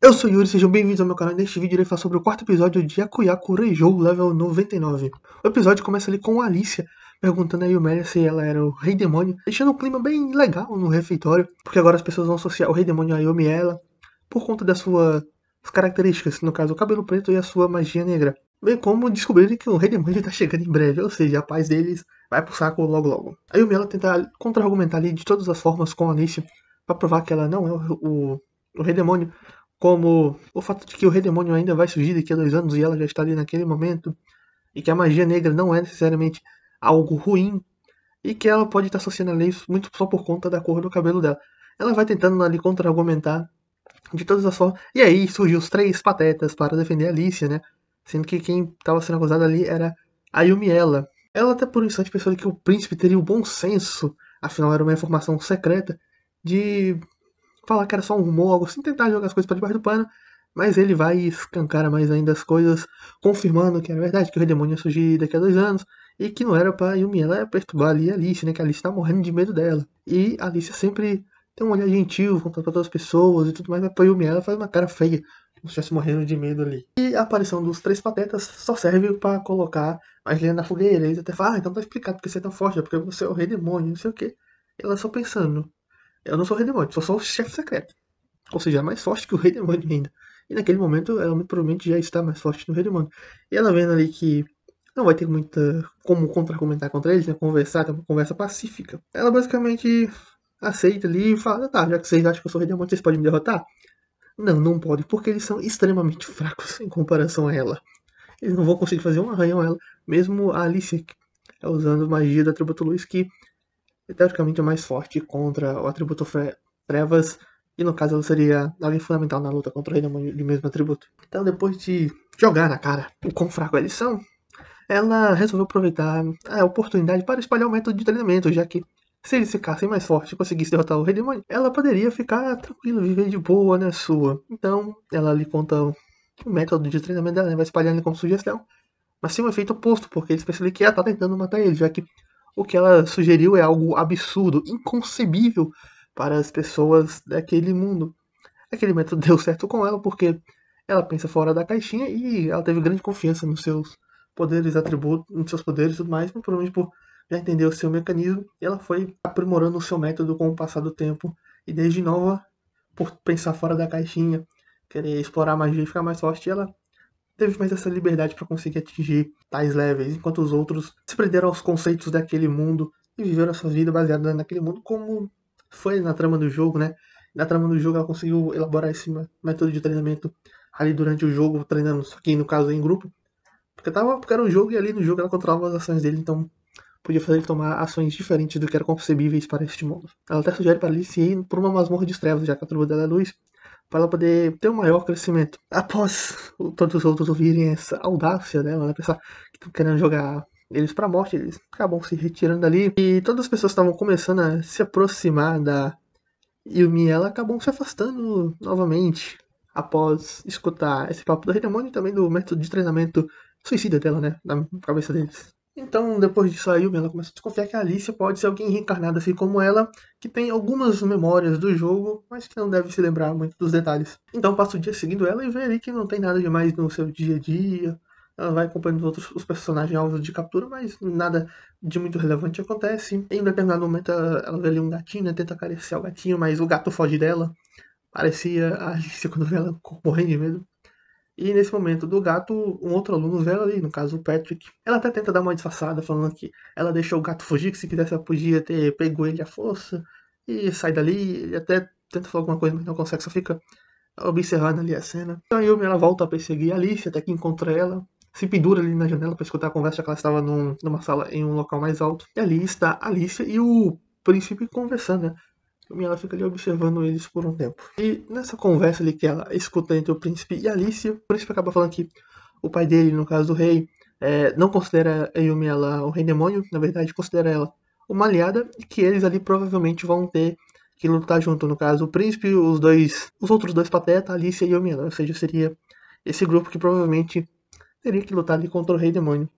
Eu sou o Yuri, sejam bem-vindos ao meu canal. Neste vídeo irei falar sobre o quarto episódio de Yaku Yaku Reijou, level 99. O episódio começa ali com a Alicia perguntando a Yumelia se ela era o Rei Demônio, deixando um clima bem legal no refeitório, porque agora as pessoas vão associar o Rei Demônio a Yumiela por conta das suas características, no caso o cabelo preto e a sua magia negra. Bem como descobrirem que o Rei Demônio está chegando em breve, ou seja, a paz deles vai pro saco logo logo. A Yumiela tenta contra-argumentar ali de todas as formas com a Alicia para provar que ela não é o Rei Demônio, como o fato de que o Rei Demônio ainda vai surgir daqui a 2 anos e ela já está ali naquele momento, e que a magia negra não é necessariamente algo ruim, e que ela pode estar associando a isso muito só por conta da cor do cabelo dela. Ela vai tentando ali contra-argumentar de todas as formas, e aí surgiu os 3 patetas para defender a Alicia, né? Sendo que quem estava sendo acusado ali era a Yumiela. Ela até por um instante pensou que o príncipe teria o bom senso, afinal era uma informação secreta, de falar que era só um rumor, algo assim, tentar jogar as coisas para debaixo do pano, mas ele vai e escancara mais ainda as coisas, confirmando que era verdade, que o Rei Demônio ia surgir daqui a 2 anos, e que não era pra Yumi, ela ia perturbar ali a Alice, né, que a Alice tá morrendo de medo dela. E a Alice sempre tem um olhar gentil, contando pra todas as pessoas e tudo mais, mas pra Yumi ela faz uma cara feia, como se estivesse morrendo de medo ali. E a aparição dos 3 patetas só serve pra colocar mais lenha na fogueira, eles até falam, então tá explicado porque você é tão forte, é porque você é o Rei Demônio, não sei o que. Ela só pensando, eu não sou o Rei Demônio, sou só o chefe secreto. Ou seja, é mais forte que o Rei Demônio ainda. E naquele momento, ela muito provavelmente já está mais forte que o Rei Demônio. E ela vendo ali que não vai ter muita como contra-argumentar contra eles, né? Conversar, ter uma conversa pacífica. Ela basicamente aceita ali e fala, tá, já que vocês acham que eu sou o Rei Demônio, vocês podem me derrotar? Não, não podem, porque eles são extremamente fracos em comparação a ela. Eles não vão conseguir fazer um arranhão a ela. Mesmo a Alicia, usando magia do atributo luz, que teoricamente é mais forte contra o atributo trevas, e no caso ela seria alguém fundamental na luta contra o Rei Demônio de mesmo atributo. Então, depois de jogar na cara o quão fraco eles são, ela resolveu aproveitar a oportunidade para espalhar o método de treinamento, já que se eles ficassem mais fortes e conseguissem derrotar o Rei Demônio, ela poderia ficar tranquila, viver de boa na sua. Então, ela lhe conta o método de treinamento dela, né? Vai espalhando como sugestão, mas tem um efeito oposto, porque eles pensam que ela tá tentando matar ele, já que o que ela sugeriu é algo absurdo, inconcebível para as pessoas daquele mundo. Aquele método deu certo com ela porque ela pensa fora da caixinha e ela teve grande confiança nos seus poderes, atributos, nos seus poderes e tudo mais, provavelmente por já entender o seu mecanismo, e ela foi aprimorando o seu método com o passar do tempo. E desde nova, por pensar fora da caixinha, querer explorar a magia e ficar mais forte, ela teve mais essa liberdade para conseguir atingir tais levels, enquanto os outros se prenderam aos conceitos daquele mundo e viveram a sua vida baseada naquele mundo, como foi na trama do jogo, né? Na trama do jogo ela conseguiu elaborar esse método de treinamento ali durante o jogo, treinando, só que no caso em grupo, porque era um jogo e ali no jogo ela controlava as ações dele, então podia fazer ele tomar ações diferentes do que eram concebíveis para este mundo. Ela até sugere para Alice ir por uma masmorra de trevas, já que a turma dela é luz, para ela poder ter um maior crescimento. Após todos os outros ouvirem essa audácia dela, né, pensar que estão querendo jogar eles pra morte, eles acabam se retirando ali. E todas as pessoas estavam começando a se aproximar da Yumi, ela acabam se afastando novamente após escutar esse papo do Rei Demônio e também do método de treinamento suicida dela, né, na cabeça deles. Então, depois disso, a Yumi ela começa a desconfiar que a Alicia pode ser alguém reencarnado assim como ela, que tem algumas memórias do jogo, mas que não deve se lembrar muito dos detalhes. Então, passa o dia seguindo ela e vê ali que não tem nada demais no seu dia a dia. Ela vai acompanhando os personagens alvos de captura, mas nada de muito relevante acontece. Em um determinado momento, ela vê ali um gatinho, né, tenta acariciar o gatinho, mas o gato foge dela. Parecia a Alicia quando vê ela morrendo de medo. E nesse momento do gato, um outro aluno vê ela ali, no caso o Patrick. Ela até tenta dar uma disfarçada, falando que ela deixou o gato fugir, que se quisesse ela podia ter pego ele à força e sai dali. Ele até tenta falar alguma coisa, mas não consegue, só fica observando ali a cena. Então a Yumi ela volta a perseguir a Alice, até que encontra ela. Se pendura ali na janela para escutar a conversa, que ela estava numa sala em um local mais alto. E ali está a Alice e o príncipe conversando, né? E ela fica ali observando eles por um tempo. E nessa conversa ali que ela escuta entre o príncipe e a Alicia, o príncipe acaba falando que o pai dele, no caso do rei, não considera a Yumi ela o rei demônio, na verdade considera ela uma aliada, e que eles ali provavelmente vão ter que lutar junto, no caso o príncipe, os outros dois patetas, a Alicia e a Yumi, ou seja, seria esse grupo que provavelmente teria que lutar ali contra o rei demônio.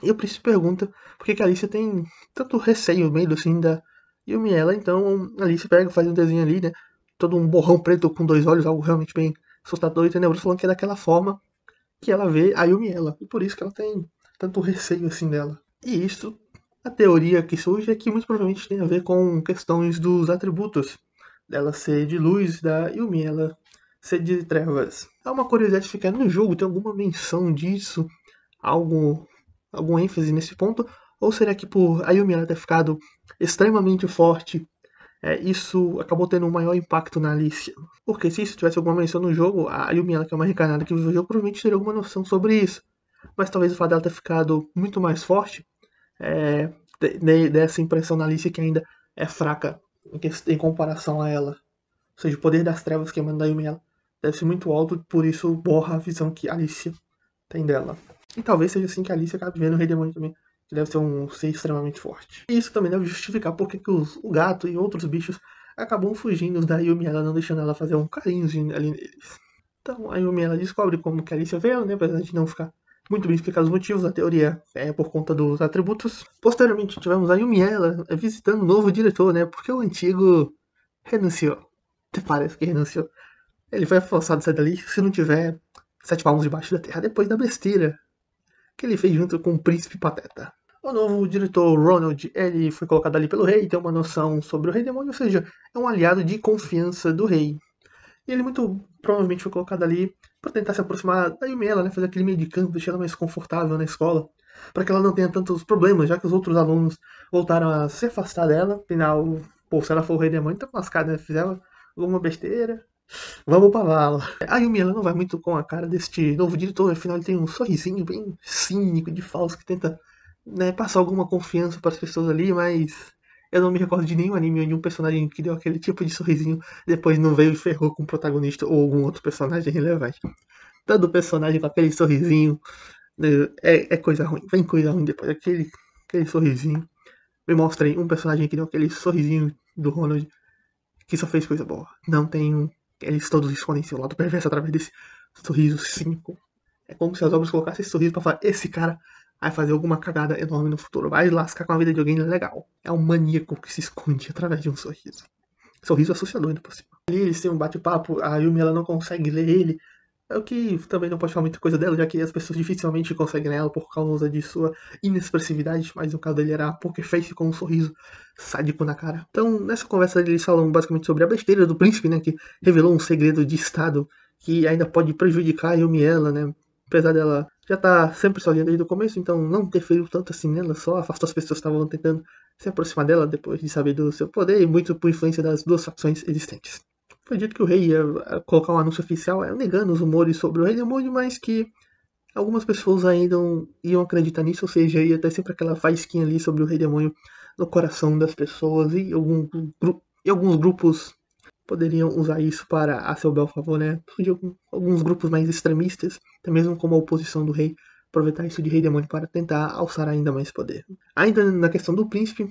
E o príncipe pergunta por que a Alicia tem tanto receio, medo assim da Yumiela. Então a Alicia pega, faz um desenho ali, né? Todo um borrão preto com 2 olhos, algo realmente bem assustador e tenebroso, falando que é daquela forma que ela vê a Yumi ela. E por isso que ela tem tanto receio assim dela. E isso, a teoria que surge é que muito provavelmente tem a ver com questões dos atributos. Dela ser de luz, da Yumi ela ser de trevas. Há uma curiosidade de ficar no jogo, tem alguma menção disso? Algo, algum ênfase nesse ponto? Ou será que por a Yumi ela ter ficado extremamente forte, isso acabou tendo um maior impacto na Alicia? Porque se isso tivesse alguma menção no jogo, a Yumi ela que é uma reencarnada que vive o jogo provavelmente teria alguma noção sobre isso. Mas talvez o fato dela ter ficado muito mais forte dê essa impressão na Alicia que ainda é fraca em comparação a ela. Ou seja, o poder das trevas que emana da Yumi ela deve ser muito alto, por isso borra a visão que a Alicia tem dela. E talvez seja assim que a Alicia acabe vendo o Rei Demônio também, que deve ser um ser extremamente forte. E isso também deve justificar porque que o gato e outros bichos acabam fugindo da Yumi, ela não deixando ela fazer um carinhozinho ali neles. Então a Yumi ela descobre como que a Alicia veio, né, apesar de não ficar muito bem explicado os motivos, a teoria é por conta dos atributos. Posteriormente tivemos a Yumi ela visitando o novo diretor, né, porque o antigo renunciou. Até parece que renunciou. Ele foi forçado a sair dali se não tiver 7 palmos debaixo da terra, depois da besteira que ele fez junto com o Príncipe Pateta. O novo diretor Ronald, ele foi colocado ali pelo rei, tem uma noção sobre o Rei Demônio, ou seja, é um aliado de confiança do rei. E ele muito provavelmente foi colocado ali para tentar se aproximar da Yumi, né, fazer aquele meio de campo, deixar ela mais confortável na escola, para que ela não tenha tantos problemas, já que os outros alunos voltaram a se afastar dela. Afinal, pô, se ela for o Rei Demônio, tá lascada, né? Fizeram alguma besteira, vamos pra vala. A Yumi ela não vai muito com a cara deste novo diretor, afinal ele tem um sorrisinho bem cínico, de falso, que tenta, né, passar alguma confiança para as pessoas ali, mas eu não me recordo de nenhum anime onde um personagem que deu aquele tipo de sorrisinho depois não veio e ferrou com o protagonista ou algum outro personagem relevante. Todo personagem com aquele sorrisinho, né, é coisa ruim, vem coisa ruim depois, aquele sorrisinho. Me mostrem um personagem que deu aquele sorrisinho do Ronald que só fez coisa boa. Não tem. Eles todos escondem seu lado perverso através desse sorriso cínico. É como se as obras colocassem esse sorriso pra falar: esse cara vai fazer alguma cagada enorme no futuro, vai lascar com a vida de alguém legal. É um maníaco que se esconde através de um sorriso. Sorriso assustador ainda por cima. Ali eles têm um bate-papo, a Yumi ela não consegue ler ele. É o que também não pode falar muita coisa dela, já que as pessoas dificilmente conseguem ler ela por causa de sua inexpressividade, mas no caso dele era a poker face com um sorriso sádico na cara. Então, nessa conversa eles falam basicamente sobre a besteira do príncipe, né, que revelou um segredo de estado que ainda pode prejudicar a Yumi ela, né, apesar dela já estar sempre sozinha desde o começo, então não interferiu tanto assim nela, só afastou as pessoas que estavam tentando se aproximar dela depois de saber do seu poder e muito por influência das duas facções existentes. Foi dito que o rei ia colocar um anúncio oficial negando os rumores sobre o Rei Demônio, mas que algumas pessoas ainda iam acreditar nisso, ou seja, ia ter sempre aquela faísquinha ali sobre o Rei Demônio no coração das pessoas e alguns grupos poderiam usar isso para a seu bel favor, né? Alguns grupos mais extremistas, até mesmo como a oposição do rei, aproveitar isso de Rei Demônio para tentar alçar ainda mais poder. Ainda na questão do príncipe,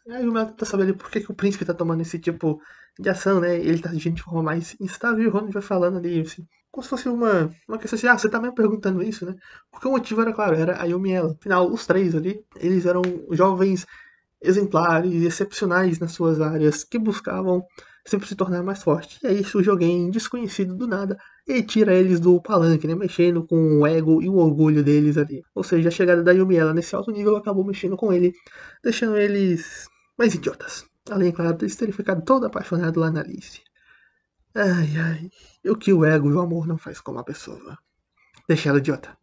aí o Mel tenta saber ali por que o príncipe está tomando esse tipo de ação, né? Ele está agindo de forma mais instável e o Ronald vai falando ali, assim, como se fosse uma questão assim, você tá me perguntando isso, né? Porque o motivo era claro, era a Yumi e ela. Afinal, os três ali, eles eram jovens exemplares, excepcionais nas suas áreas, que buscavam sempre se tornar mais forte. E aí surge alguém desconhecido do nada e tira eles do palanque, né? Mexendo com o ego e o orgulho deles ali. Ou seja, a chegada da Yumi ela nesse alto nível acabou mexendo com ele, deixando eles mais idiotas. Além, claro, deles terem ficado todo apaixonado lá na Alice. Ai, ai. E o que o ego e o amor não faz com uma pessoa? Deixa ela idiota.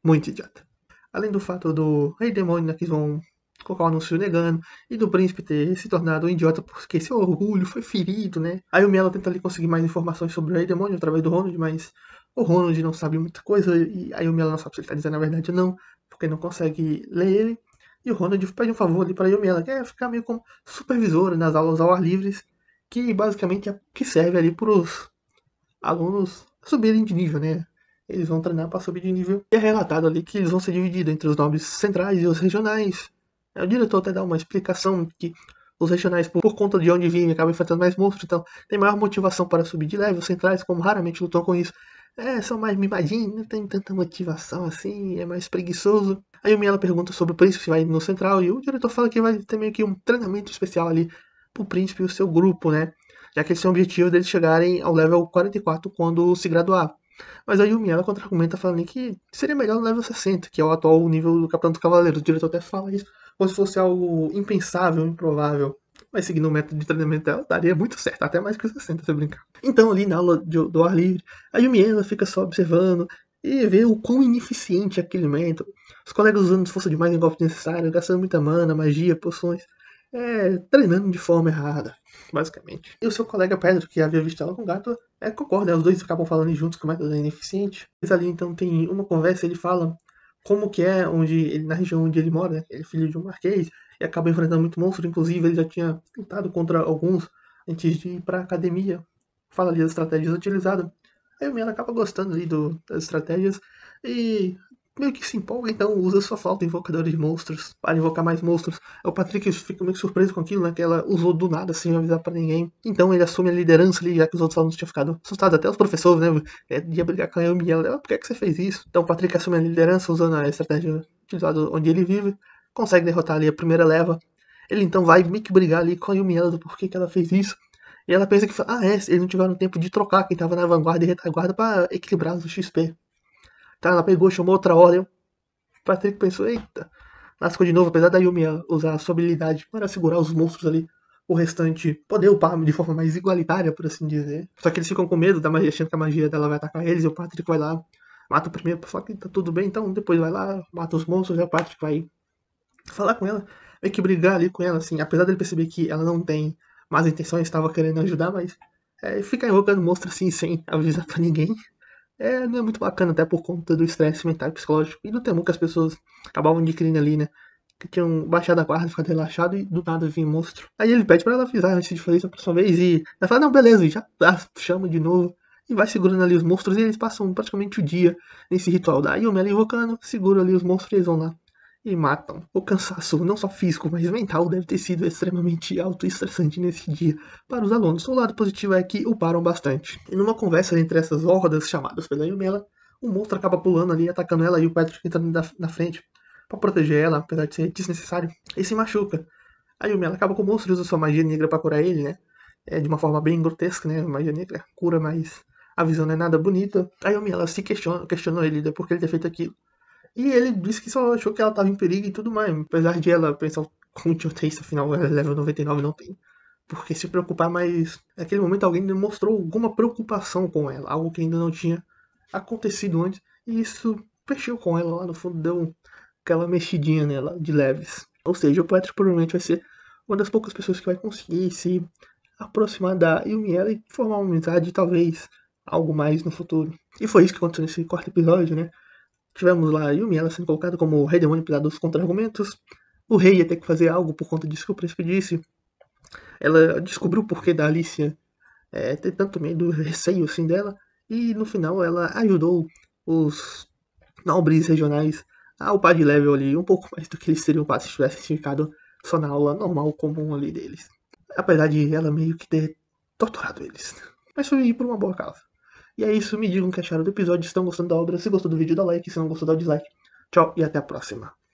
Muito idiota. Além do fato do Rei Demônio, né, que vão colocar o anúncio negando, e do príncipe ter se tornado um idiota porque seu orgulho foi ferido, né? Aí o Miela tenta ali conseguir mais informações sobre o Rei Demônio através do Ronald, mas o Ronald não sabe muita coisa, e aí o Miela não sabe se ele tá dizendo a verdade ou não, porque não consegue ler ele. E o Ronald pede um favor ali pra Yumiela, que é ficar meio como supervisora nas aulas ao ar livre, que basicamente é que serve ali pros alunos subirem de nível, né? Eles vão treinar para subir de nível. E é relatado ali que eles vão ser divididos entre os nobres centrais e os regionais. O diretor até dá uma explicação que os regionais, por conta de onde vivem, acabam enfrentando mais monstros, então tem maior motivação para subir de level. Os centrais, como raramente lutam com isso, são mais mimadinhos, não tem tanta motivação assim, é mais preguiçoso. Aí o Miela pergunta sobre o príncipe se vai no central, e o diretor fala que vai ter meio que um treinamento especial ali pro príncipe e o seu grupo, né? já que eles têm o objetivo deles chegarem ao level 44 quando se graduar. Mas a Yumi, ela contra-argumenta falando que seria melhor no level 60, que é o atual nível do Capitão dos Cavaleiros. O diretor até fala isso como se fosse algo impensável, improvável. Mas seguindo o método de treinamento dela, daria muito certo, até mais que os 60, se eu brincar. Então, ali na aula do ar livre, a Yumi, ela fica só observando e vê o quão ineficiente é aquele método. Os colegas usando força demais em golpe necessário, gastando muita mana, magia, poções, treinando de forma errada, basicamente. E o seu colega Pedro, que havia visto ela com o gato, concorda, os dois acabam falando juntos que o método é ineficiente. Eles ali então tem uma conversa, ele fala como que é na região onde ele mora, né? Ele é filho de um marquês e acaba enfrentando muito monstro, inclusive ele já tinha lutado contra alguns antes de ir pra academia. Fala ali das estratégias utilizadas. Aí o Miela acaba gostando ali das estratégias e meio que se empolga, então usa sua flauta invocadora de monstros para invocar mais monstros. O Patrick fica meio surpreso com aquilo, né? Que ela usou do nada, sem avisar pra ninguém. Então ele assume a liderança ali, já que os outros alunos tinham ficado assustados, até os professores, né? Ia brigar com a Yumi, ela, por que você fez isso? Então o Patrick assume a liderança usando a estratégia utilizada onde ele vive, consegue derrotar ali a primeira leva. Ele então vai meio que brigar ali com a Yumi, ela, do porquê que ela fez isso. E ela pensa que, eles não tiveram tempo de trocar quem tava na vanguarda e retaguarda pra equilibrar o XP. Então ela pegou, chamou outra ordem. O Patrick pensou, eita, lascou de novo, apesar da Yumi usar a sua habilidade para segurar os monstros ali, o restante poder upar de forma mais igualitária, por assim dizer. Só que eles ficam com medo da magia, achando que a magia dela vai atacar eles, e o Patrick vai lá, mata o primeiro pra falar que tá tudo bem, então depois vai lá, mata os monstros, e o Patrick vai falar com ela, meio que brigar ali com ela, assim, apesar dele perceber que ela não tem más intenções, estava querendo ajudar, mas ficar invocando monstro assim, sem avisar pra ninguém, não é muito bacana, até por conta do estresse mental e psicológico e do temor que as pessoas acabavam adquirindo ali, né? Que tinham baixado a guarda, ficado relaxado e do nada vinha monstro. Aí ele pede pra ela avisar antes de fazer isso a próxima vez e ela fala, não, beleza, e já chama de novo e vai segurando ali os monstros e eles passam praticamente o dia nesse ritual da Yumi ela invocando, segura ali os monstros e eles vão lá e matam. O cansaço, não só físico, mas mental, deve ter sido extremamente alto e estressante nesse dia para os alunos. O lado positivo é que uparam bastante. E numa conversa entre essas hordas chamadas pela Yumela, o monstro acaba pulando ali, atacando ela e o Patrick entrando na frente para proteger ela, apesar de ser desnecessário, e se machuca. A Yumela acaba com o monstro e usa sua magia negra para curar ele, né? De uma forma bem grotesca, né? Magia negra cura, mas a visão não é nada bonita. A Yumela se questionou ele por que ele ter feito aquilo. E ele disse que só achou que ela tava em perigo e tudo mais. Apesar de ela pensar como tinha texto, afinal ela é level 99 não tem. Porque se preocupar, mas naquele momento alguém demonstrou alguma preocupação com ela. Algo que ainda não tinha acontecido antes. E isso mexeu com ela lá no fundo, deu aquela mexidinha nela de leves. Ou seja, o Patrick provavelmente vai ser uma das poucas pessoas que vai conseguir se aproximar da Yumiela e formar uma amizade, talvez algo mais no futuro. E foi isso que aconteceu nesse quarto episódio, né? Tivemos lá a Yumi, ela sendo colocada como rei demônio para dar os contra-argumentos. O rei ia ter que fazer algo por conta disso que o príncipe disse. Ela descobriu o porquê da Alicia ter tanto medo, receio assim dela. E no final ela ajudou os nobres regionais a upar de level ali um pouco mais do que eles seriam se tivessem ficado só na aula normal, comum ali deles. Apesar de ela meio que ter torturado eles. Mas foi por uma boa causa. E é isso, me digam o que acharam do episódio, se estão gostando da obra, se gostou do vídeo dá like, se não gostou dá dislike. Tchau e até a próxima.